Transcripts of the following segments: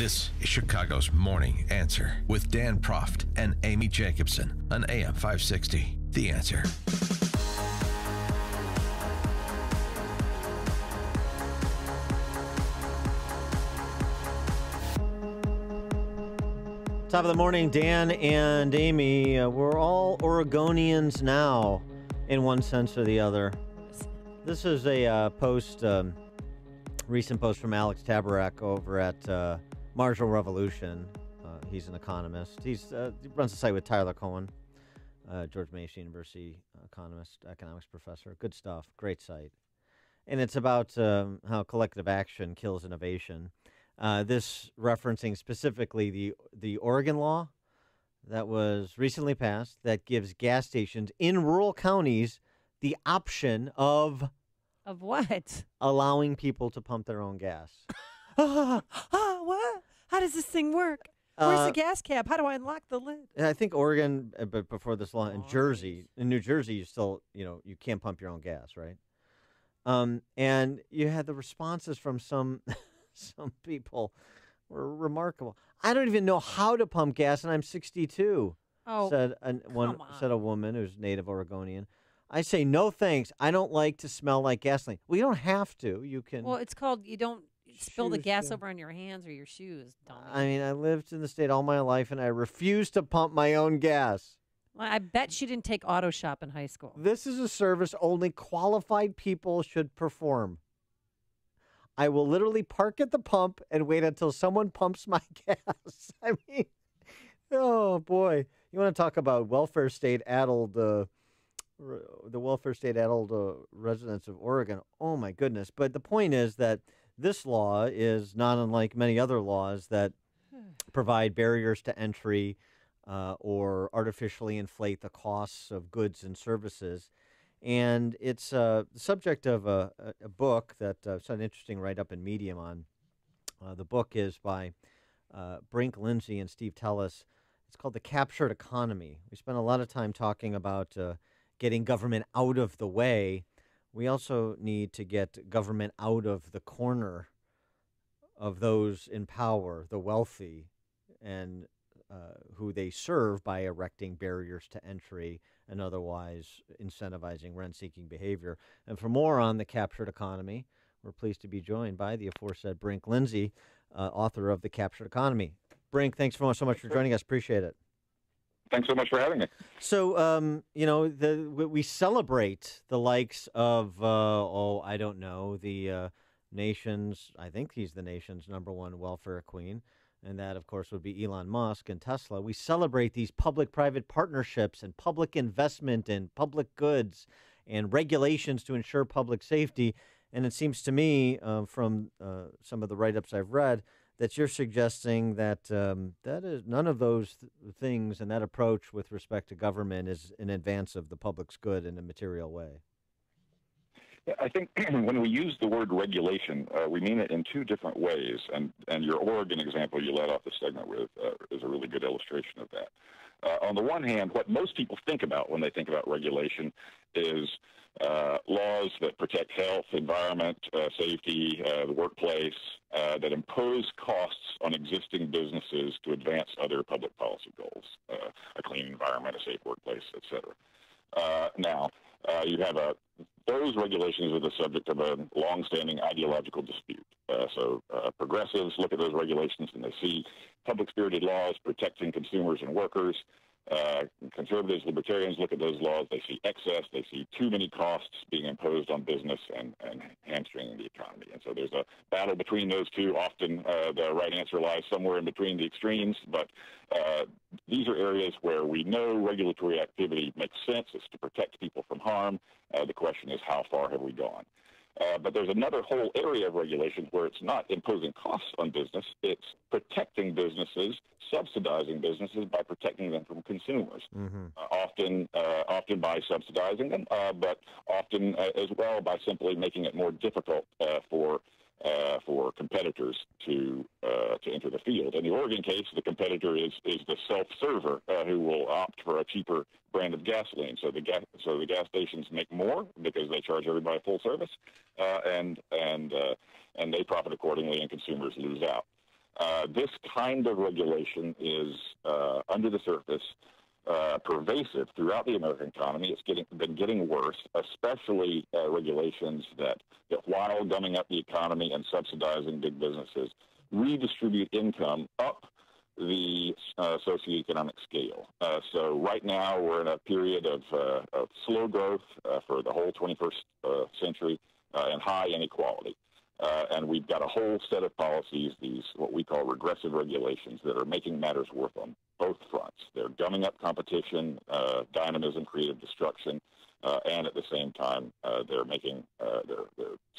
This is Chicago's Morning Answer with Dan Proft and Amy Jacobson on AM 560. The Answer. Top of the morning, Dan and Amy. We're all Oregonians now, in one sense or the other. This is a recent post from Alex Tabarrok over at Marginal Revolution. He's an economist. He runs a site with Tyler Cohen, George Mason University economist, economics professor. Good stuff. Great site. And it's about how collective action kills innovation. This referencing specifically the Oregon law that was recently passed that gives gas stations in rural counties the option of what? Allowing people to pump their own gas. What? How does this thing work? Where's the gas cap? How do I unlock the lid? I think Oregon, but before this law, in Jersey, in New Jersey, you still, you can't pump your own gas, right? And you had the responses from some people were remarkable. I don't even know how to pump gas, and I'm 62. Said a woman who's native Oregonian. I say no thanks. I don't like to smell like gasoline. Well, you don't have to. You can. Well, it's called you don't spill the gas over on your hands or your shoes. Dummy. I mean, I lived in the state all my life, and I refuse to pump my own gas. Well, I bet she didn't take auto shop in high school. This is a service only qualified people should perform. I will literally park at the pump and wait until someone pumps my gas. I mean, oh boy, you want to talk about welfare state addled, the welfare state addled residents of Oregon. Oh my goodness! But the point is that this law is not unlike many other laws that provide barriers to entry or artificially inflate the costs of goods and services. And it's the subject of a book that it's an interesting write-up in Medium on. The book is by Brink Lindsey and Steve Tellis. It's called The Captured Economy. We spent a lot of time talking about getting government out of the way. We also need to get government out of the corner of those in power, the wealthy, and who they serve by erecting barriers to entry and otherwise incentivizing rent-seeking behavior. And for more on the captured economy, we're pleased to be joined by the aforesaid Brink Lindsey, author of The Captured Economy. Brink, thanks so much for joining us. Appreciate it. Thanks so much for having me. So, we celebrate the likes of, the nation's, I think he's the nation's number one welfare queen. And that, of course, would be Elon Musk and Tesla. We celebrate these public-private partnerships and public investment in public goods and regulations to ensure public safety. And it seems to me, from some of the write-ups I've read, that you're suggesting that that is none of those things and that approach with respect to government is in advance of the public's good in a material way. I think when we use the word regulation, we mean it in two different ways. And your Oregon example you led off the segment with is a really good illustration of that. On the one hand, what most people think about when they think about regulation is laws that protect health, environment, safety, the workplace, that impose costs on existing businesses to advance other public policy goals, a clean environment, a safe workplace, et cetera. Now, you have those regulations are the subject of a long-standing ideological dispute. So progressives look at those regulations and they see public-spirited laws protecting consumers and workers. Conservatives, libertarians look at those laws. They see excess. They see too many costs being imposed on business and hamstringing the economy. And so there's a battle between those two. Often the right answer lies somewhere in between the extremes. But these are areas where we know regulatory activity makes sense. It's to protect people from harm. The question is, how far have we gone? But there's another whole area of regulations where it's not imposing costs on business. It's protecting businesses, subsidizing businesses by protecting them from consumers. Mm-hmm. Often by subsidizing them, but often as well by simply making it more difficult for competitors to enter the field. In the Oregon case, the competitor is the self-server who will opt for a cheaper brand of gasoline. So the gas stations make more because they charge everybody full service, and they profit accordingly, and consumers lose out. This kind of regulation is, under the surface, pervasive throughout the American economy. It's been getting worse, especially regulations that while gumming up the economy and subsidizing big businesses, redistribute income up the socioeconomic scale. So right now we're in a period of slow growth for the whole 21st century and high inequality. And we've got a whole set of policies, these what we call regressive regulations, that are making matters worse on both fronts. They're gumming up competition, dynamism, creative destruction, and at the same time, they're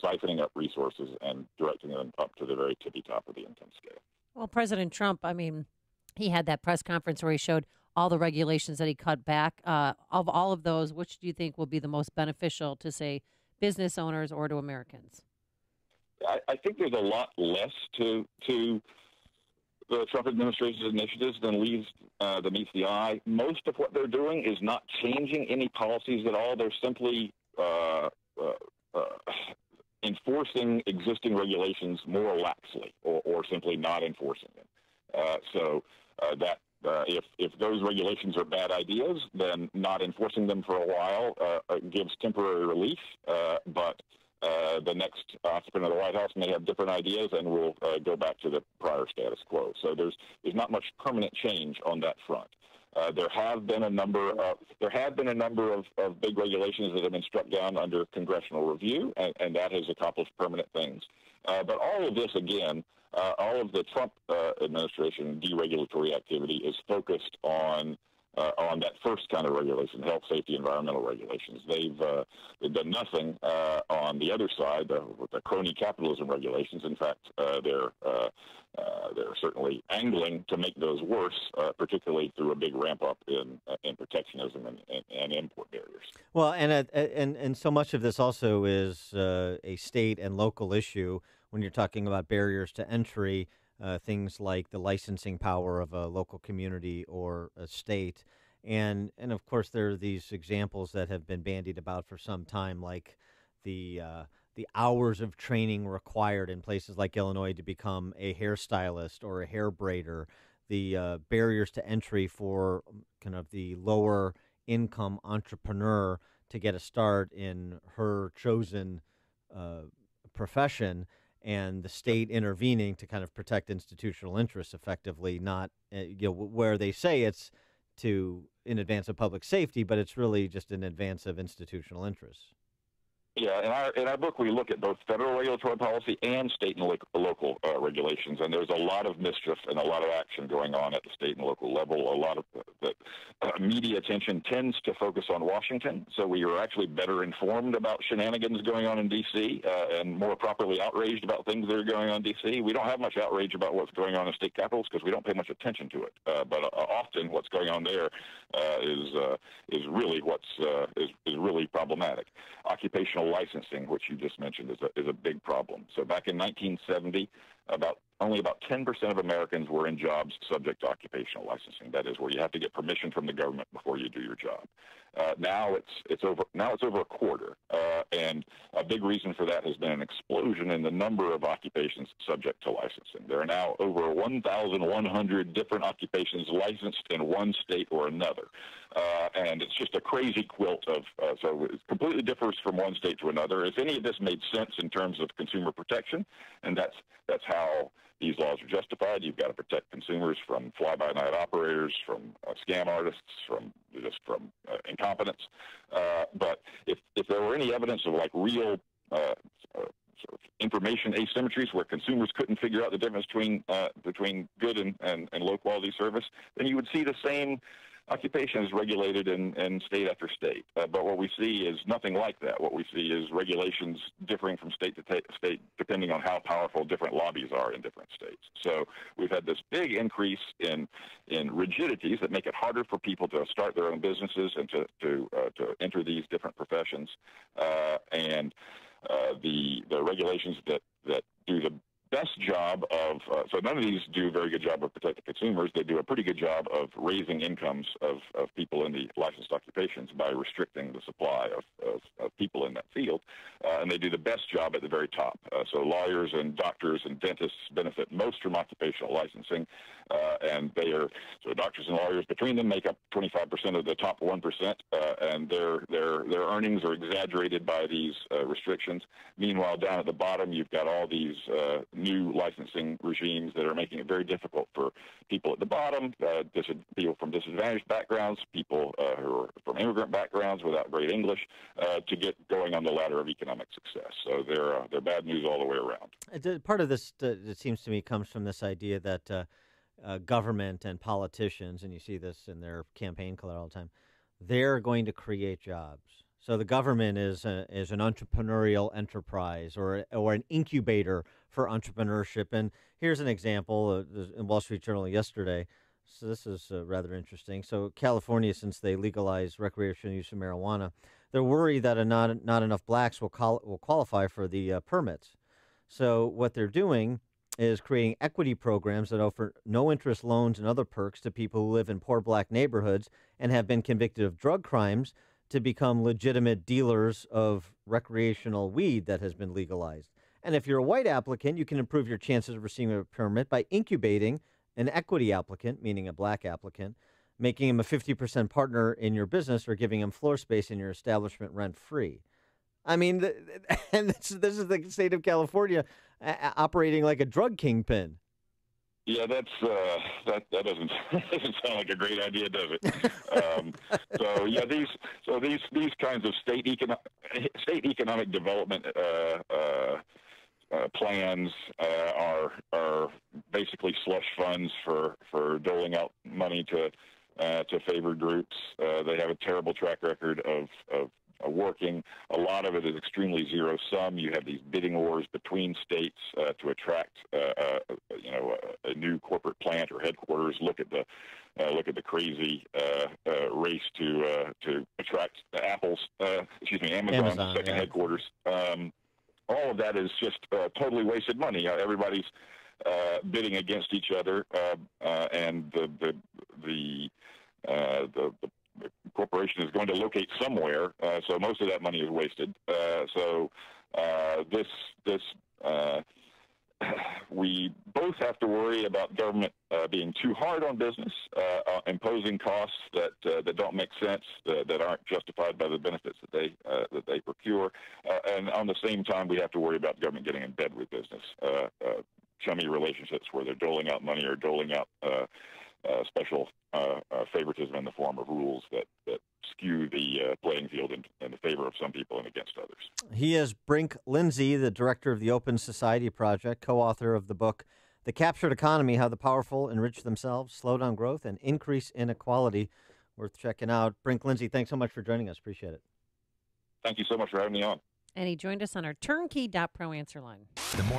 siphoning up resources and directing them up to the very tippy top of the income scale. Well, President Trump, I mean, he had that press conference where he showed all the regulations that he cut back. Of all of those, which do you think will be the most beneficial to, say, business owners or to Americans? I think there's a lot less to the Trump administration's initiatives than meets the eye. Most of what they're doing is not changing any policies at all. They're simply enforcing existing regulations more laxly, or simply not enforcing them. If those regulations are bad ideas, then not enforcing them for a while gives temporary relief, but the next occupant of the White House may have different ideas, and we'll go back to the prior status quo. So there's not much permanent change on that front. There have been a number of big regulations that have been struck down under congressional review, and that has accomplished permanent things. But all of this, again, all of the Trump administration deregulatory activity is focused on that first kind of regulation, health, safety, environmental regulations. They've done nothing on the other side, with the crony capitalism regulations. In fact, they're certainly angling to make those worse, particularly through a big ramp up in protectionism and import barriers. Well, and so much of this also is a state and local issue when you're talking about barriers to entry. Things like the licensing power of a local community or a state. And of course, there are these examples that have been bandied about for some time, like the hours of training required in places like Illinois to become a hairstylist or a hair braider, the barriers to entry for kind of the lower income entrepreneur to get a start in her chosen profession, and the state intervening to kind of protect institutional interests effectively, not where they say it's in advance of public safety, but it's really just in advance of institutional interests. Yeah, in our book, we look at both federal regulatory policy and state and local regulations, and there's a lot of mischief and a lot of action going on at the state and local level. A lot of the media attention tends to focus on Washington, so we are actually better informed about shenanigans going on in D.C. And more properly outraged about things that are going on in D.C. We don't have much outrage about what's going on in state capitals because we don't pay much attention to it. But often what's going on there is really problematic. Occupational licensing, which you just mentioned, is a big problem. So back in 1970, only about 10% of Americans were in jobs subject to occupational licensing. That is, where you have to get permission from the government before you do your job. Now it's over a quarter, and a big reason for that has been an explosion in the number of occupations subject to licensing. There are now over 1,100 different occupations licensed in one state or another, and it's just a crazy quilt of. So it completely differs from one state to another. If any of this made sense in terms of consumer protection, and that's how these laws are justified. You've got to protect consumers from fly-by-night operators, from scam artists, from incompetence. But if there were any evidence of like real sort of information asymmetries where consumers couldn't figure out the difference between good and low-quality service, then you would see the same occupation is regulated in state after state. But what we see is nothing like that. What we see is regulations differing from state to state depending on how powerful different lobbies are in different states. So we've had this big increase in rigidities that make it harder for people to start their own businesses and to enter these different professions. And the regulations that do best job of, so none of these do a very good job of protecting consumers. They do a pretty good job of raising incomes of people in the licensed occupations by restricting the supply of people in that field. And they do the best job at the very top. So lawyers and doctors and dentists benefit most from occupational licensing. And they are, so doctors and lawyers between them make up 25% of the top 1%. And their earnings are exaggerated by these restrictions. Meanwhile, down at the bottom, you've got all these new licensing regimes that are making it very difficult for people at the bottom, people from disadvantaged backgrounds, people who are from immigrant backgrounds without great English, to get going on the ladder of economic success. So they're bad news all the way around. Part of this, it seems to me, comes from this idea that government and politicians, and you see this in their campaign color all the time, they're going to create jobs. So the government is an entrepreneurial enterprise or an incubator for entrepreneurship. And here's an example in Wall Street Journal yesterday. So this is rather interesting. So California, since they legalized recreational use of marijuana, they're worried that not enough blacks will qualify for the permits. So what they're doing is creating equity programs that offer no-interest loans and other perks to people who live in poor black neighborhoods and have been convicted of drug crimes to become legitimate dealers of recreational weed that has been legalized. And if you're a white applicant, you can improve your chances of receiving a permit by incubating an equity applicant, meaning a black applicant, making him a 50% partner in your business or giving him floor space in your establishment rent-free. I mean, and this is the state of California operating like a drug kingpin. Yeah, that doesn't sound like a great idea, does it? These kinds of state economic development plans are basically slush funds for doling out money to favored groups. They have a terrible track record of working. A lot of it is extremely zero sum. You have these bidding wars between states to attract, a new corporate plant or headquarters. Look at the crazy race to attract Amazon's second headquarters. All of that is just totally wasted money. Everybody's bidding against each other, and the corporation is going to locate somewhere, so most of that money is wasted. We both have to worry about government being too hard on business, imposing costs that don't make sense, that aren't justified by the benefits that they procure, and on the same time, we have to worry about government getting in bed with business. Chummy relationships where they're doling out money or doling out special favoritism in the form of rules that skew the playing field in the favor of some people and against others. He is Brink Lindsey, the director of the Open Society Project, co-author of the book, The Captured Economy, How the Powerful Enrich Themselves, Slow Down Growth, and Increase Inequality. Worth checking out. Brink Lindsey, thanks so much for joining us. Appreciate it. Thank you so much for having me on. And he joined us on our turnkey.pro answer line. The more